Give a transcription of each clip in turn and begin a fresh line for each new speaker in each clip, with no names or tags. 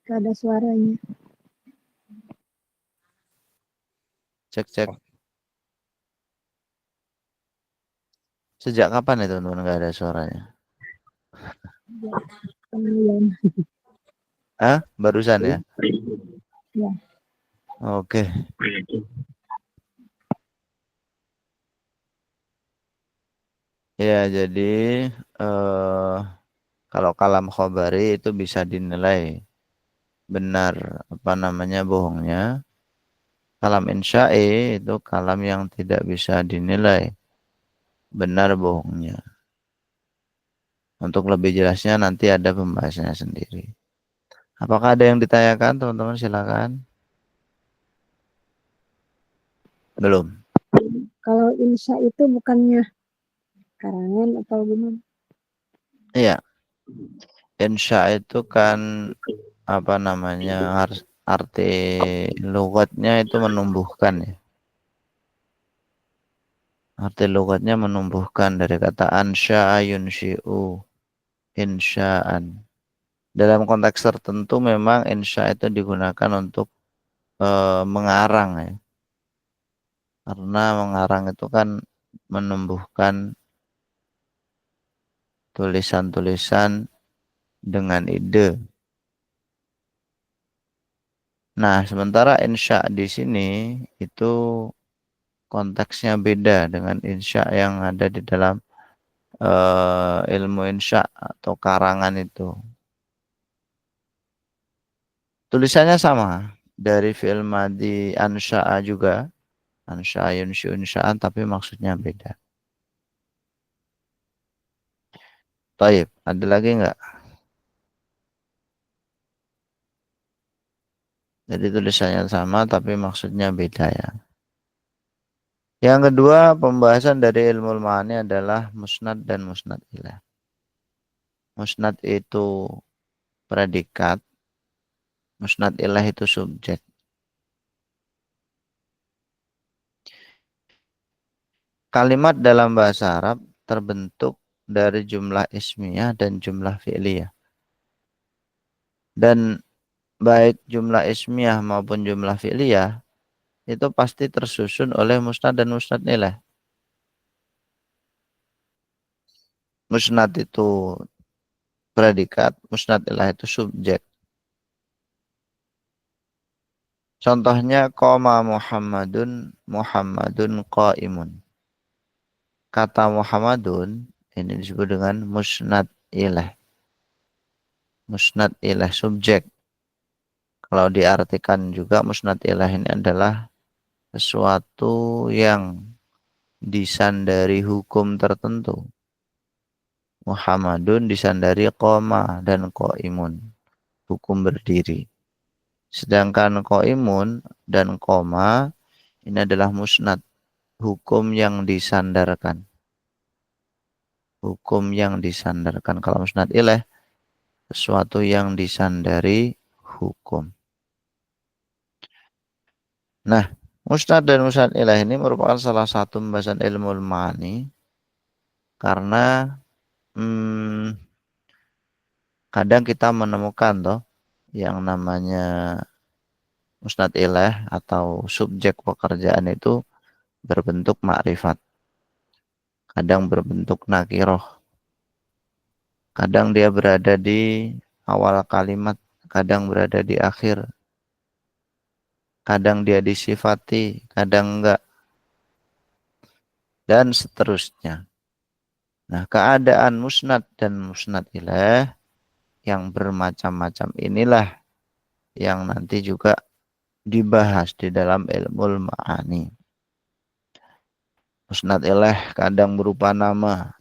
Gak ada suaranya.
Cek cek. Sejak kapan itu teman nggak ada suaranya?
Kemudian,
Ah, barusan ya.
ya,
Oke. Ya jadi eh kalau kalam khobari itu bisa dinilai benar apa namanya bohongnya. Kalam insya'i itu kalam yang tidak bisa dinilai benar bohongnya. Untuk lebih jelasnya nanti ada pembahasannya sendiri. Apakah ada yang ditanyakan teman-teman silakan. Belum.
kalau insya itu bukannya karangan atau gimana?
Iya, insya itu kan apa namanya arti logatnya itu menumbuhkan ya. Arti logatnya menumbuhkan dari kata ansya'a yunshi'u insya'an. Dalam konteks tertentu memang insya itu digunakan untuk mengarang ya. Karena mengarang itu kan menumbuhkan tulisan-tulisan dengan ide. Nah, sementara insya di sini itu konteksnya beda dengan insya yang ada di dalam ilmu insya atau karangan itu. Tulisannya sama dari fi'il madhi ansya'a juga, ansya'a yunshi'u insya'an tapi maksudnya beda. Taib, ada lagi nggak? Jadi tulisannya sama tapi maksudnya beda ya. Yang kedua, pembahasan dari ilmu ma'ani adalah musnad dan musnad ilah. Musnad itu predikat, musnad ilah itu subjek. Kalimat dalam bahasa Arab terbentuk dari jumlah ismiyah dan jumlah fi'liyah. Dan baik jumlah ismiyah maupun jumlah fi'liyah itu pasti tersusun oleh musnad dan musnad ilah. Musnad itu predikat, musnad ilah itu subjek. Contohnya qoma Muhammadun, Muhammadun qaimun. Kata Muhammadun ini disebut dengan musnad ilah. Musnad ilah subjek. Kalau diartikan juga musnad ilah ini adalah sesuatu yang disandari hukum tertentu. Muhammadun disandari qoma dan qaimun. Hukum berdiri. Sedangkan qaimun dan qoma ini adalah musnad. Hukum yang disandarkan. Hukum yang disandarkan. Kalau musnad ilah sesuatu yang disandari hukum. Nah, musnad dan musnad ilah ini merupakan salah satu pembahasan ilmu ma'ani karena hmm, kadang kita menemukan toh yang namanya musnad ilah atau subjek pekerjaan itu berbentuk makrifat, kadang berbentuk nakiroh, kadang dia berada di awal kalimat, kadang berada di akhir, kadang dia disifati, kadang enggak, dan seterusnya. Nah, keadaan musnad dan musnad ilah yang bermacam-macam inilah yang nanti juga dibahas di dalam ilmu ma'ani. Musnad ilah kadang berupa nama,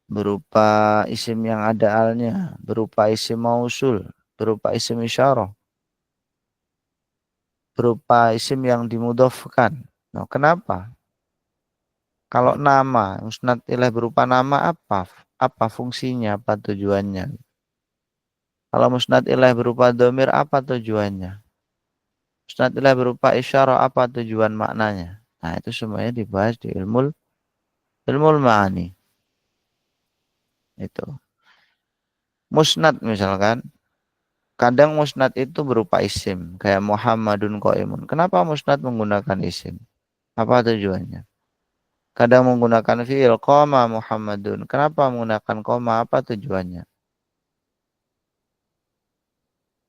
berupa isim yang ada alnya, berupa isim mausul, berupa isim isyarah, berupa isim yang dimudhofkan. Nah, kenapa? Kalau nama, musnad ilah berupa nama apa? Apa fungsinya, apa tujuannya? Kalau musnad ilah berupa domir, apa tujuannya? Musnad ilah berupa isyarah, apa tujuan maknanya? Nah, itu semuanya dibahas di ilmu ma'ani. Itu. Musnad misalkan, Kadang musnad itu berupa isim, kayak Muhammadun Qaimun. Kenapa musnad menggunakan isim? Apa tujuannya? Kadang menggunakan fiil, koma Muhammadun. Kenapa menggunakan koma? Apa tujuannya?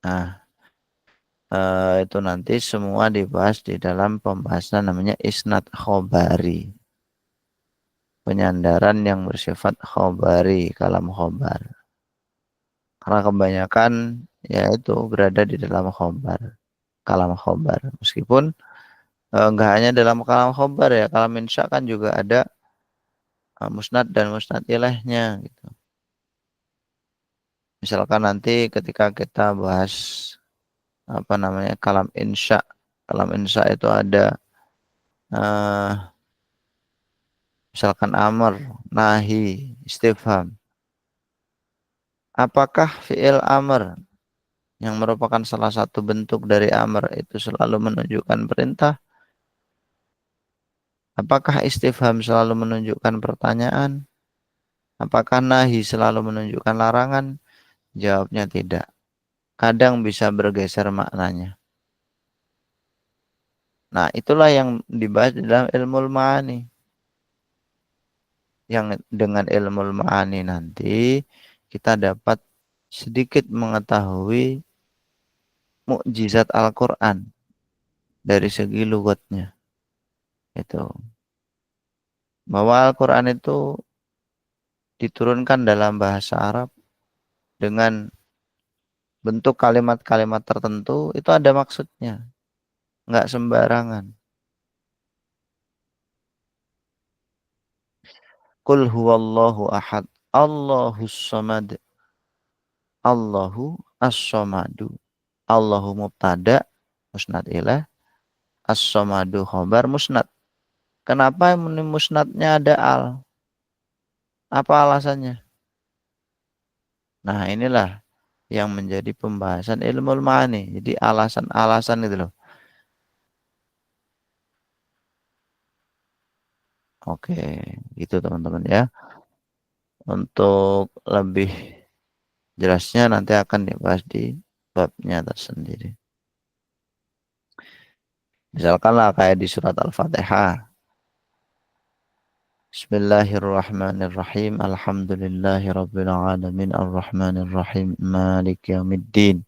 Nah, itu nanti semua dibahas di dalam pembahasan namanya isnad khobari. Penyandaran yang bersifat khobari, kalam khobar. Karena kebanyakan ya itu berada di dalam khobar, kalam khobar. Meskipun nggak hanya dalam kalam khobar ya, kalam insya kan juga ada musnad dan musnad ilahnya gitu. Misalkan nanti ketika kita bahas apa namanya kalam insya itu ada eh, misalkan amr, nahi, istifham. Apakah fi'il amr yang merupakan salah satu bentuk dari amr itu selalu menunjukkan perintah? Apakah istifham selalu menunjukkan pertanyaan? Apakah nahi selalu menunjukkan larangan? Jawabnya tidak. Kadang bisa bergeser maknanya. Nah, itulah yang dibahas dalam ilmu ma'ani. Yang dengan ilmu ma'ani nanti kita dapat sedikit mengetahui mukjizat Al-Quran dari segi lugatnya. Itu. Bahwa Al-Quran itu diturunkan dalam bahasa Arab dengan bentuk kalimat-kalimat tertentu itu ada maksudnya. Nggak sembarangan. Qul huwallahu ahad. Allahus samad. Allahu as-samadu. Allahu mubtada. Musnad ilah. As-samadu khobar musnad. Kenapa musnadnya ada al? Apa alasannya? Nah inilah yang menjadi pembahasan ilmu ma'ani. Jadi alasan-alasan itu loh. Oke, gitu teman-teman ya. Untuk lebih jelasnya nanti akan dibahas di babnya tersendiri. Misalkanlah kayak di surat Al-Fatihah. Bismillahirrahmanirrahim. Alhamdulillahirabbil alamin arrahmanirrahim maliki yaumiddin.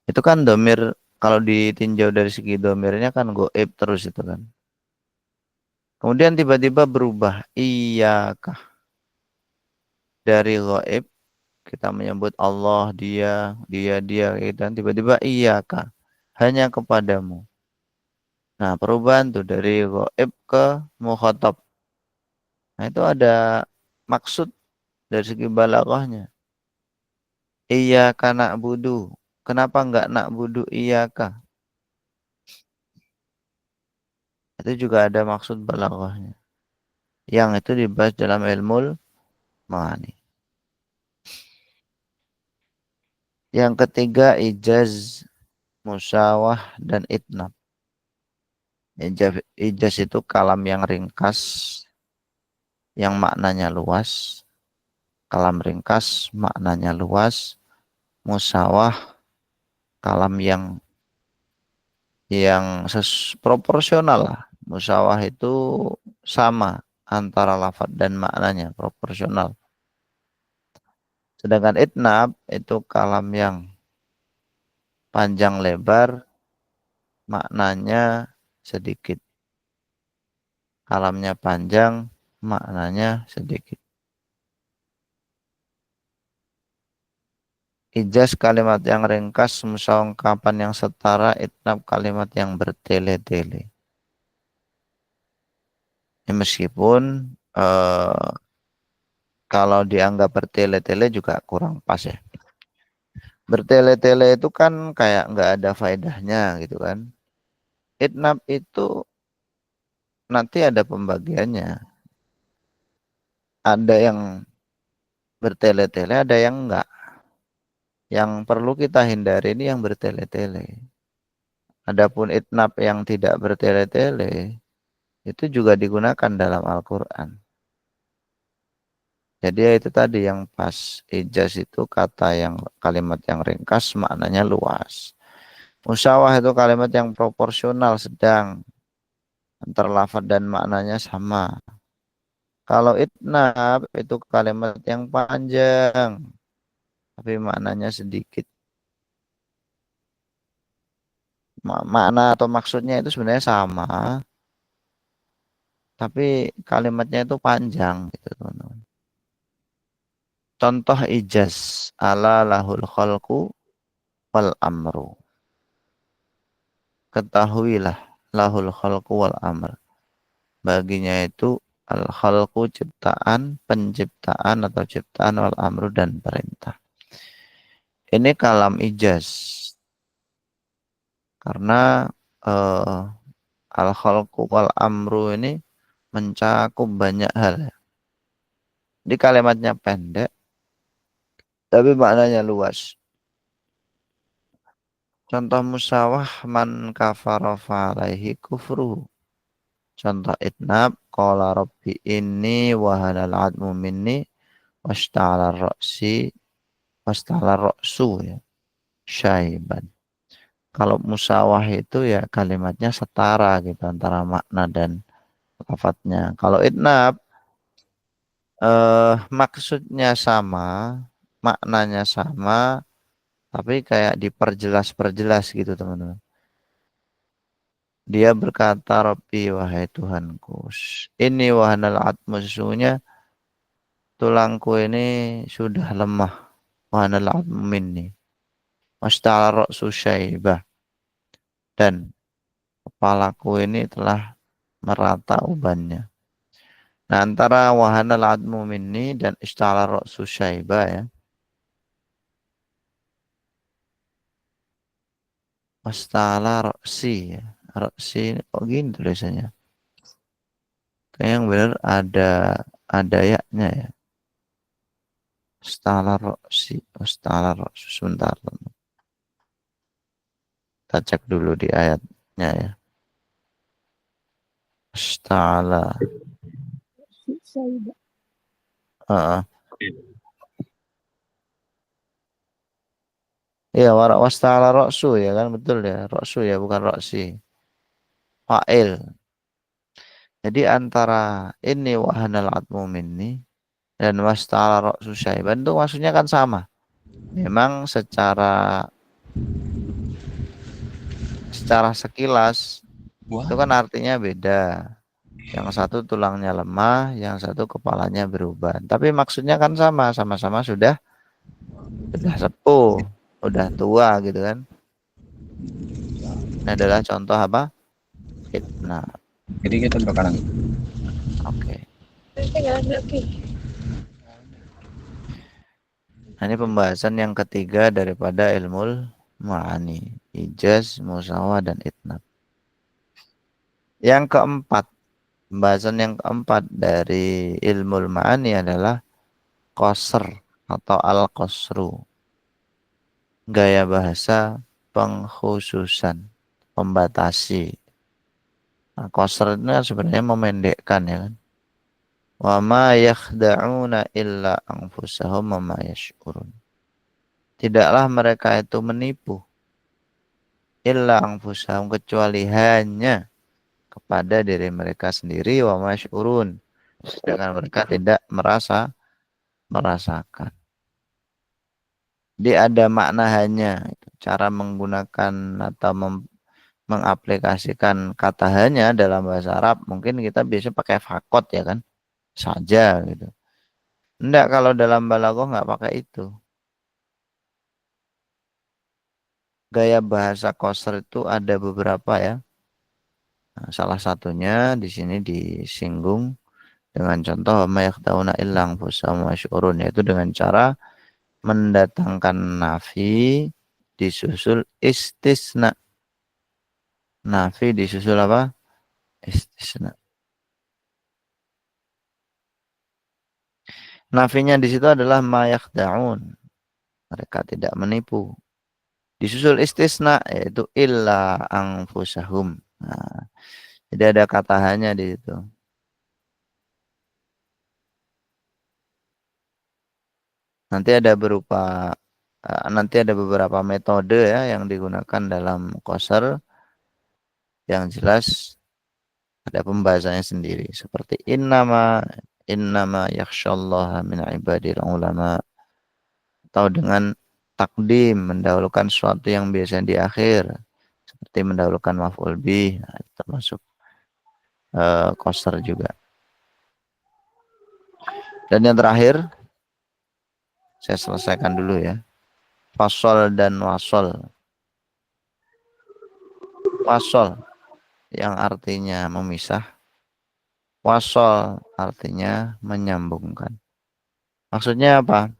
Itu kan domir kalau ditinjau dari segi domirnya kan goib terus itu kan. Kemudian tiba-tiba berubah iyakah dari goib kita menyebut Allah dia dan tiba-tiba iyakah hanya kepadamu. Nah, perubahan tuh dari goib ke mukhatab. Nah, itu ada maksud dari segi balaghahnya. Iyyaka na'budu. Kenapa enggak na'budu iyyaka? Itu juga ada maksud balaghahnya. Yang itu dibahas dalam ilmu ma'ani. Yang ketiga ijaz, musyawah dan itnab. Ijaz itu kalam yang ringkas, yang maknanya luas. Kalam ringkas, maknanya luas. Musyawah, kalam yang proporsional lah. Musyawah itu sama antara lafadz dan maknanya, proporsional. Sedangkan itnab itu kalam yang panjang lebar, maknanya sedikit. Kalamnya panjang, maknanya sedikit. Ijaz kalimat yang ringkas, musyaungkapan yang setara, itnab kalimat yang bertele-tele. Ya, meskipun kalau dianggap bertele-tele juga kurang pas ya. Bertele-tele itu kan kayak nggak ada faedahnya gitu kan. Itnab itu nanti ada pembagiannya. Ada yang bertele-tele, ada yang enggak. Yang perlu kita hindari ini yang bertele-tele. Adapun itnab yang tidak bertele-tele itu juga digunakan dalam Al-Quran. Jadi ya itu tadi yang pas ijaz itu kata yang kalimat yang ringkas maknanya luas. Musawah itu kalimat yang proporsional sedang antara lafaz dan maknanya sama. Kalau itnab itu kalimat yang panjang tapi maknanya sedikit. Makna atau maksudnya itu sebenarnya sama, tapi kalimatnya itu panjang gitu, teman-teman. Contoh ijaz ala lahul khalqu wal amru. Ketahuilah lahul khalqu wal amr. Baginya itu al khalqu ciptaan, penciptaan atau ciptaan wal amru dan perintah. Ini kalam ijaz karena eh, al khalqu wal amru ini mencakup banyak hal. Di kalimatnya pendek tapi maknanya luas. Contoh musawah man kafara alaihi kufru. Contoh itnab qala rabbi inni wahanal admu minni wasta'ala ra'si wasta'ala ra'su ya syaiban. Kalau musawah itu ya kalimatnya setara gitu antara makna dan lafadznya. Kalau itnab maksudnya sama, maknanya sama, tapi kayak diperjelas-perjelas gitu teman-teman. Dia berkata, Rabbi wahai Tuhanku, ini wahanal atmu sesungguhnya tulangku ini sudah lemah. Wahanal atmu minni. Masta'ala ra'su syaibah. Dan kepalaku ini telah merata ubannya. Nah antara wahanal atmu minni dan ista'ala ra'su syaibah ya. Masta'ala ra'si ya. Ra'si ini kok gini tulisannya. Kayak yang benar ada yaknya ya. Ista'ala ra'si. Ista'ala ra'su. Sebentar. Kita cek dulu di ayatnya ya. Ista'ala.
Syaiba.
Heeh. Iya, warak wasta'ala ra'su ya kan betul ya. Ra'su ya bukan ra'si. Fa'il. Jadi antara ini wahanal atmu minni dan wasta'ala ra'su syaiban itu maksudnya kan sama. Memang secara sekilas itu kan artinya beda. Yang satu tulangnya lemah, yang satu kepalanya beruban. Tapi maksudnya kan sama, sama-sama sudah sepuh, udah tua gitu kan. Ini adalah contoh apa? Fitnah.
Jadi kita bakalan
Oke. Nah, ini pembahasan yang ketiga daripada ilmu ma'ani. Ijaz, musawah, dan itnab. Yang keempat, pembahasan yang keempat dari ilmu ma'ani adalah qasr atau al-qasru. Gaya bahasa pengkhususan, membatasi. Nah, qasr itu kan sebenarnya memendekkan ya kan. Wa ma yakhda'una illa anfusahum wa ma yash'urun. Tidaklah mereka itu menipu illa anfusahum kecuali hanya kepada diri mereka sendiri wa ma yash'urun. Sedangkan mereka tidak merasakan. Dia ada makna hanya cara menggunakan atau mengaplikasikan kata hanya dalam bahasa Arab mungkin kita biasa pakai fakot ya kan saja gitu. Enggak, kalau dalam balaghah nggak pakai itu. Gaya bahasa qasr itu ada beberapa ya. Nah, salah satunya di sini disinggung dengan contoh ma yakhda'una illa anfusahum wa yash'urun, yaitu dengan cara mendatangkan nafi disusul istisna. Nafi disusul apa? Istisna. Nafinya di situ adalah ma yakhda'un. Mereka tidak menipu. Disusul istisna yaitu illa anfusahum. Nah, jadi ada kata hanya di situ. Nanti ada beberapa metode ya yang digunakan dalam qasar, yang jelas ada pembahasannya sendiri. Seperti innama yakhsyallaha min ibadil ulama, atau dengan takdim, mendahulukan sesuatu yang biasanya di akhir, seperti mendahulukan maf'ul bih, nah, termasuk qasar juga. Dan yang terakhir, saya selesaikan dulu ya. Fasol dan wasol. Wasol yang artinya memisah, wasol artinya menyambungkan. Maksudnya apa?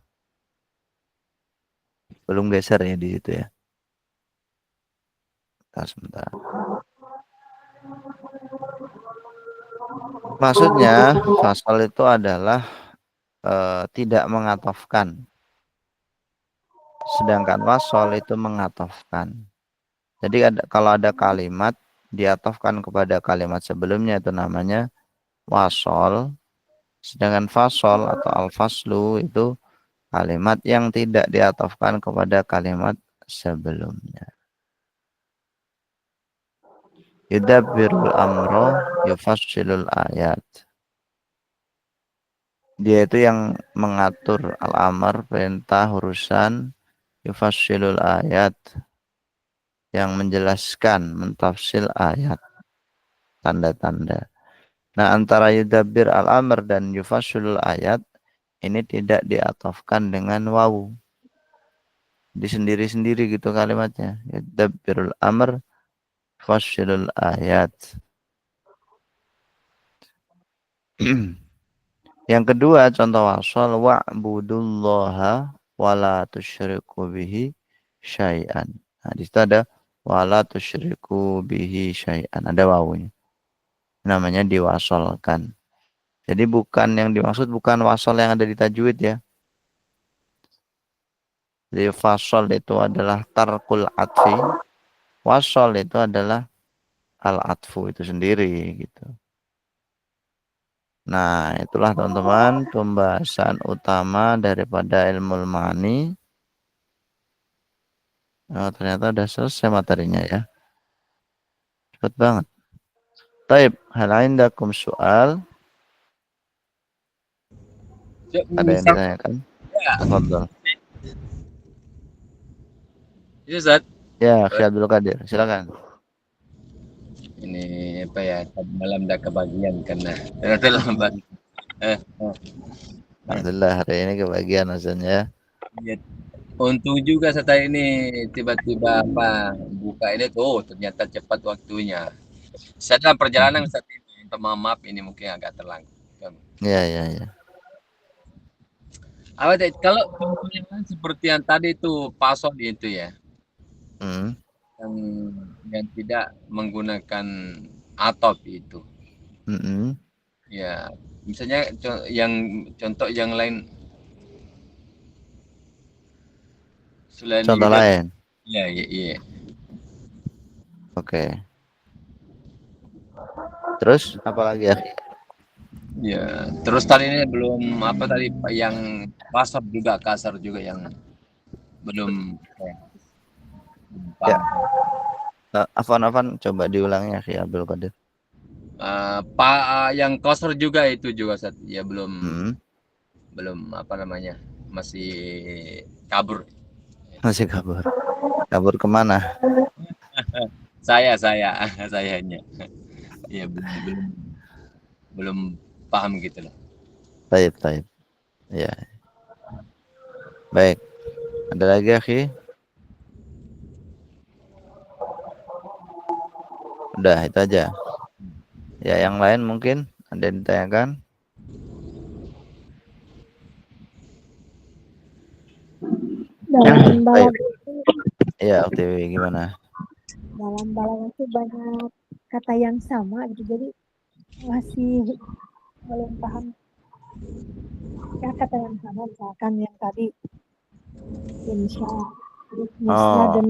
Belum geser ya di situ ya. Sebentar. Maksudnya fasol itu adalah tidak mengatofkan. Sedangkan wasol itu mengatofkan. Jadi kalau ada kalimat diatofkan kepada kalimat sebelumnya itu namanya wasol. Sedangkan fasol atau al-faslu itu kalimat yang tidak diatofkan kepada kalimat sebelumnya. Yudabbirul amro yufassilul ayat. Dia itu yang mengatur al-amr, perintah, urusan, yufassilul ayat, yang menjelaskan, mentafsil ayat, tanda-tanda. Nah, antara yudabbir al-amr dan yufassilul ayat ini tidak diatofkan dengan wawu. Di sendiri-sendiri gitu kalimatnya. Yudabbirul amr, yufassilul ayat. Yang kedua, contoh wasal, wa'budullaha wala tusyriku bihi syai'an. Nah, di situ ada wala tusyriku bihi syai'an, ada wawunya. Namanya diwasolkan. Jadi yang dimaksud bukan wasal yang ada di tajwid ya. Jadi fasal itu adalah tarkul atfi. Wasal itu adalah al-atfu itu sendiri gitu. Nah, itulah teman-teman pembahasan utama daripada ilmu ma'ani. Oh, ternyata udah selesai materinya ya. Cepet banget. Taib, hal indakum soal? Ada yang ditanyakan?
Ya.
Tafadhol.
Iya, Ustaz.
Ya, Abdul Qadir, silakan.
Ini apa ya? Tadi malam udah kebagian karena ternyata lambat.
Alhamdulillah hari ini kebagian maksudnya.
Ya. Untung juga setelah ini tiba-tiba apa buka ini tuh ternyata cepat waktunya. Saya dalam perjalanan saat ini, minta maaf ini mungkin agak terlambat.
Ya.
Kalau contohnya seperti yang tadi itu pasal itu ya, yang tidak menggunakan atop itu. Ya, misalnya contoh yang lain selain
contoh lain.
Iya.
Oke. Terus apa lagi ya?
Ya, terus tadi ini belum apa tadi yang kasar juga yang belum
Ya. Afan coba diulangi ya Abdul Qadir.
Yang kasar juga itu juga ya belum apa namanya masih kabur.
Masih kabur. Kabur kemana?
sayanya. Ya belum paham gitu loh.
Taib. Ya. Baik. Ada lagi akhi? Udah itu aja. Ya, yang lain mungkin ada yang ditanyakan?
Dalam balaghah
ya, OTW gimana?
Dalam balaghah itu banyak kata yang sama gitu, jadi masih belum paham ya kata yang sama, misalkan yang tadi insya dan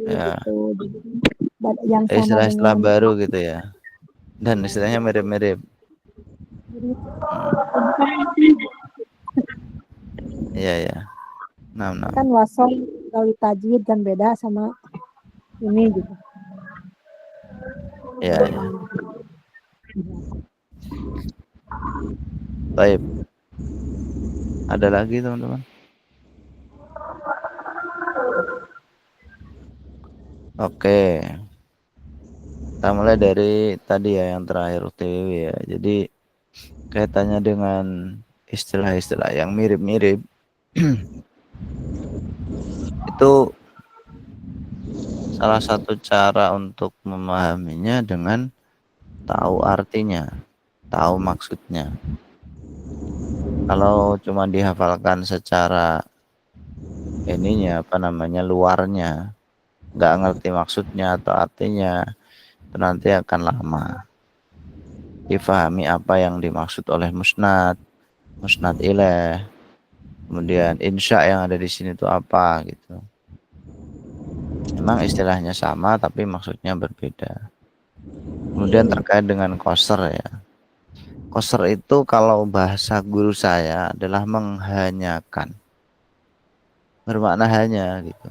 ya.
gitu, jadi yang sama
istilah-istilah baru gitu ya, dan istilahnya mirip-mirip. Iya. Nah,
Kan wasol gawi tajwid kan beda sama ini gitu.
ya, ya. Baik. Ada lagi teman-teman? Oke. Kita mulai dari tadi ya yang terakhir UTW ya. Jadi kaitannya dengan istilah-istilah yang mirip-mirip itu salah satu cara untuk memahaminya dengan tahu artinya, tahu maksudnya. Kalau cuma dihafalkan secara ininya apa namanya luarnya, nggak ngerti maksudnya atau artinya, itu nanti akan lama. Difahami apa yang dimaksud oleh musnad, musnad ilaih, kemudian insya yang ada di sini itu apa gitu. Memang istilahnya sama tapi maksudnya berbeda. Kemudian terkait dengan qasr ya. Qasr itu kalau bahasa guru saya adalah menghanyakan. Bermakna hanya gitu.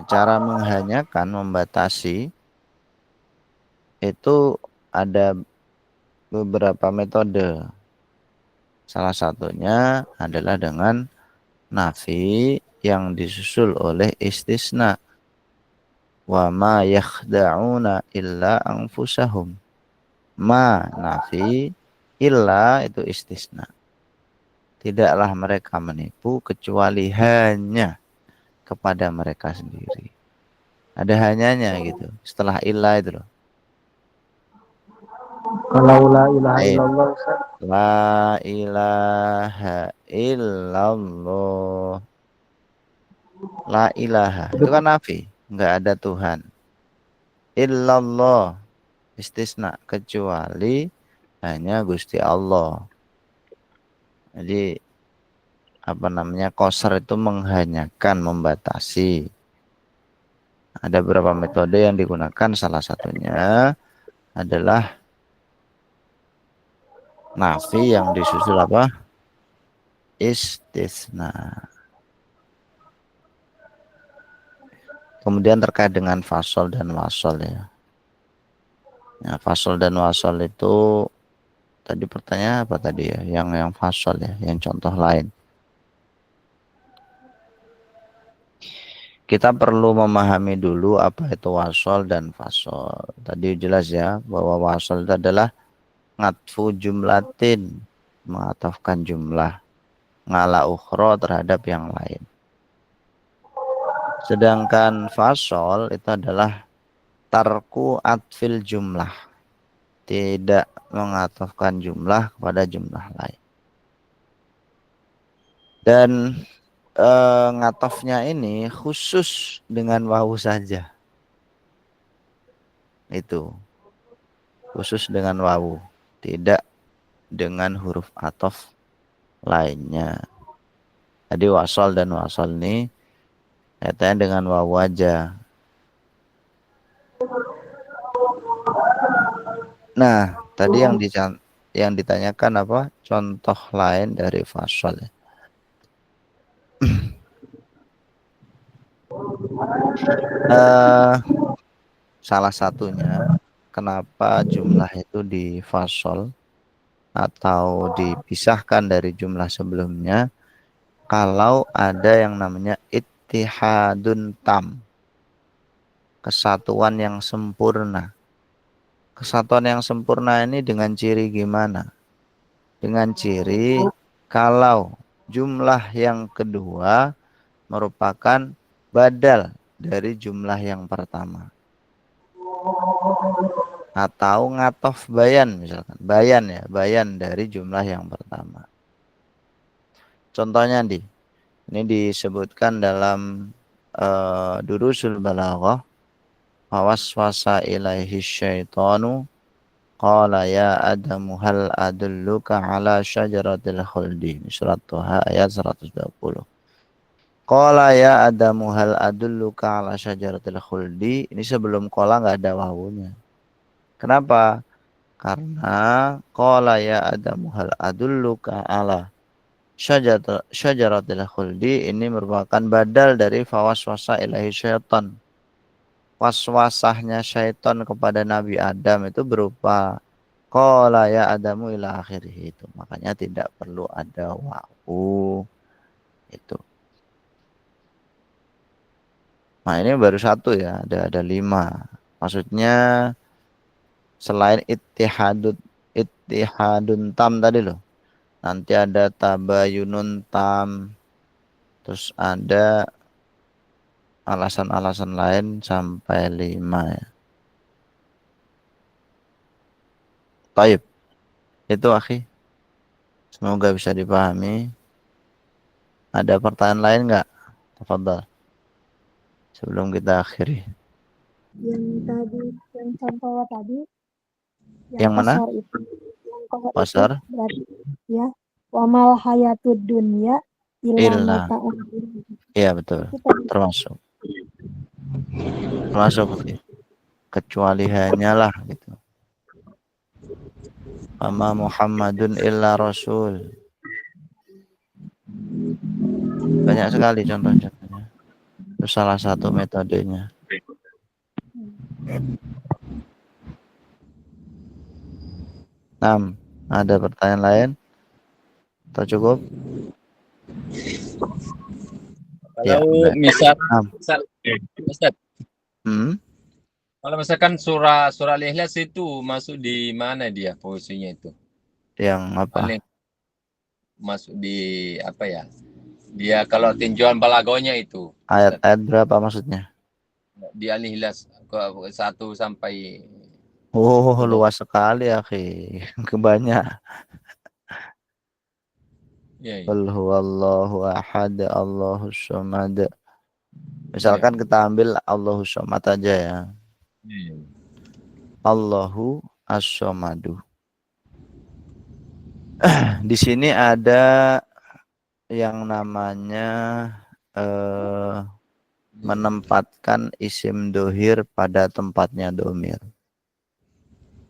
Cara menghanyakan, membatasi itu ada beberapa metode. Salah satunya adalah dengan nafi yang disusul oleh istisna. Wa ma yakhda'una illa anfusahum. Ma nafi illa itu istisna. Tidaklah mereka menipu kecuali hanya kepada mereka sendiri. Ada hanyanya gitu. Setelah illa itu loh.
Kalau la ilaha
Baik.
illallah Ustaz.
La ilaha illallah. La ilaha. Itu kan nafi. Enggak ada Tuhan. Illallah. Istisna. Kecuali hanya Gusti Allah. Jadi apa namanya qasr itu menghanyakan, membatasi. Ada beberapa metode yang digunakan, salah satunya adalah nafi yang disusul apa? Istisna. Kemudian terkait dengan fasol dan wasol ya. Ya, fasol dan wasol itu tadi pertanyaan apa tadi ya? Yang fasol ya, yang contoh lain. Kita perlu memahami dulu apa itu wasol dan fasol. Tadi jelas ya bahwa wasol itu adalah ngatfu jumlatin, mengatafkan jumlah, ngala ukhro terhadap yang lain. Sedangkan fasol itu adalah tarku atfil jumlah, tidak mengatafkan jumlah kepada jumlah lain. Dan ngatofnya ini khusus dengan wawu saja. Itu khusus dengan wawu, tidak dengan huruf atof lainnya. Jadi wasol dan wasol ini kaitannya dengan wawu aja. Nah, tadi yang ditanyakan apa? Contoh lain dari fasol. Salah satunya kenapa jumlah itu difasol atau dipisahkan dari jumlah sebelumnya kalau ada yang namanya ittihadun tam, kesatuan yang sempurna. Kesatuan yang sempurna ini dengan ciri gimana? Dengan ciri kalau jumlah yang kedua merupakan badal dari jumlah yang pertama. Atau ngatof bayan misalkan. Bayan ya, bayan dari jumlah yang pertama. Contohnya ini disebutkan dalam Durusul Balaghah. Fawaswasa ilaihi syaitanu qala ya Adamu hal adulluka ala syajaratil khuldi. Surat Toha ayat 120. Qala ya Adamu hal adulluka ala syajaratil khuldi. Ini sebelum qala nggak ada wawunya. Kenapa? Karena qala ya Adamu hal adulluka ala syajaratil khuldi ini merupakan badal dari fawaswasa ilahi syaitan. Waswasahnya syaitan kepada Nabi Adam itu berupa qala ya Adamu ila akhirih itu. Makanya tidak perlu ada wawu itu. Nah ini baru satu ya, ada 5. Maksudnya selain ittihadun tam tadi loh. Nanti ada tabayunun tam. Terus ada alasan-alasan lain sampai 5 ya. Baik. Itu akhi. Semoga bisa dipahami. Ada pertanyaan lain nggak? Tafadhal. Sebelum kita akhiri.
Yang tadi, yang contoh tadi,
Yang mana?
qasar itu, yang qasar itu
Qasar?
berarti ya, wamal hayatud dunya illa
Illa.
mata'un.
Iya betul.
Itu tadi.
Termasuk. Akhi. Kecuali hanyalah gitu. Ama Muhammadun illa Rasul. Banyak sekali contoh-contohnya. Itu salah satu metodenya. Ada pertanyaan lain? Atau cukup?
Kalau
Ya,
misal Ustaz, kalau misalkan surah Al-Ikhlas itu masuk di mana dia posisinya itu?
Yang apa?
Paling masuk di apa ya? Dia kalau tinjauan balagonya itu.
Ayat-ayat berapa maksudnya?
Di Al-Ikhlas 1 sampai
Oh,
20.
luas sekali akhi. Kebanyak.
Iya.
Qul huwallahu ahad, Allahus samad. Misalkan kita ambil Allahus samad aja ya.
Iya.
Allahu as-samadu. Di sini ada yang namanya menempatkan isim dohir pada tempatnya domir.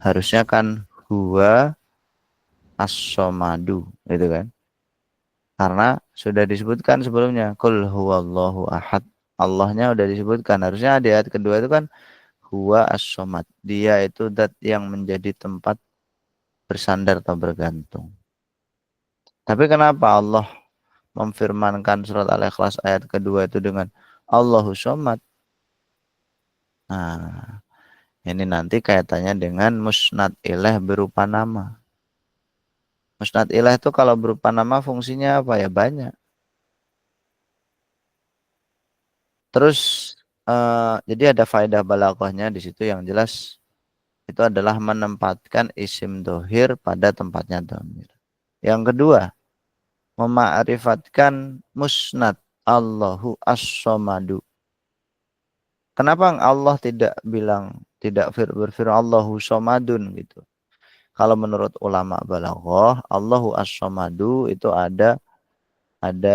Harusnya kan huwa as-samadu, gitu kan? Karena sudah disebutkan sebelumnya, qul huwallahu ahad. Allahnya udah disebutkan. Harusnya di ayat kedua itu kan huwa as-samad. Dia itu zat yang menjadi tempat bersandar atau bergantung. Tapi kenapa Allah memfirmankan surat Al-Ikhlas ayat kedua itu dengan Allahu Somad? Nah, ini nanti kaitannya dengan musnad ilaih berupa nama. Musnad ilaih itu kalau berupa nama fungsinya apa ya? Banyak. Terus jadi ada faedah balaghahnya di situ yang jelas itu adalah menempatkan isim dohir pada tempatnya domir. Yang kedua, mema'rifatkan musnad Allahu as-somadu. Kenapa Allah tidak berfirman Allahu somadun gitu? Kalau menurut ulama balaghah, Allahu as-somadu itu ada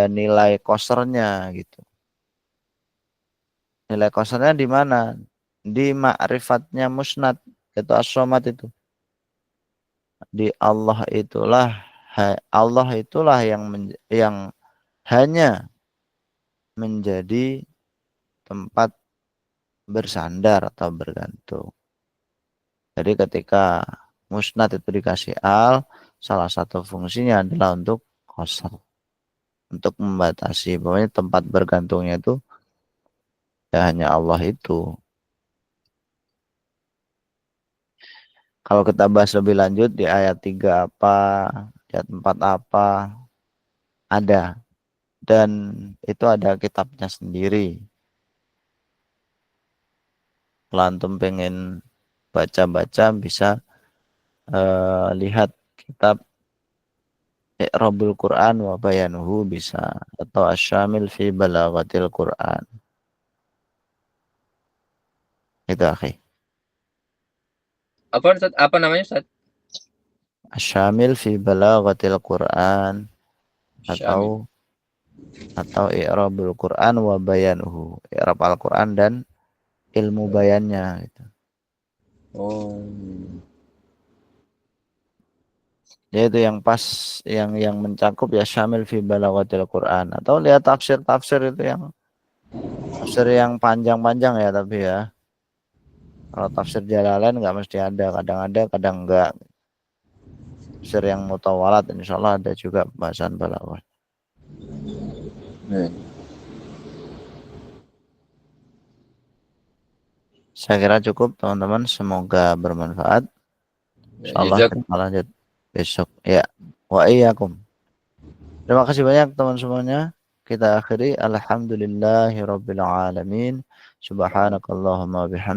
nilai kosernya gitu. Nilai kosernya di mana? Di ma'rifatnya musnad, itu as-somad itu. Di Allah itulah yang hanya menjadi tempat bersandar atau bergantung. Jadi ketika musnad itu dikasih al, salah satu fungsinya adalah untuk qasar. Untuk membatasi bahwa tempat bergantungnya itu ya hanya Allah itu. Kalau kita bahas lebih lanjut di ayat 3 apa, di ayat 4 apa, ada. Dan itu ada kitabnya sendiri. Kalau antum pengen baca-baca bisa lihat kitab I'rabul Quran wa Bayanuhu bisa, atau Asyamil fi Balaghatil Quran. Itu akhi.
Apa namanya Ustaz?
Asyamil fi Balaghatil Quran atau I'rabul Quran wa Bayanuhu. I'rab Al-Quran dan ilmu bayannya gitu.
Oh.
Yaitu yang pas, yang mencakup ya syamil fi balaghatil Quran. Atau lihat tafsir itu yang tafsir yang panjang-panjang ya, tapi ya. Kalau tafsir Jalalain nggak mesti ada, kadang enggak. Tafsir yang mutawalat insyaallah ada juga pembahasan balaghah. Saya kira cukup teman-teman, semoga bermanfaat. Insyaallah kita lanjut besok ya. Wa iyyakum. Terima kasih banyak teman semuanya. Kita akhiri alhamdulillahirabbil alamin. Subhanakallahumma bihamdika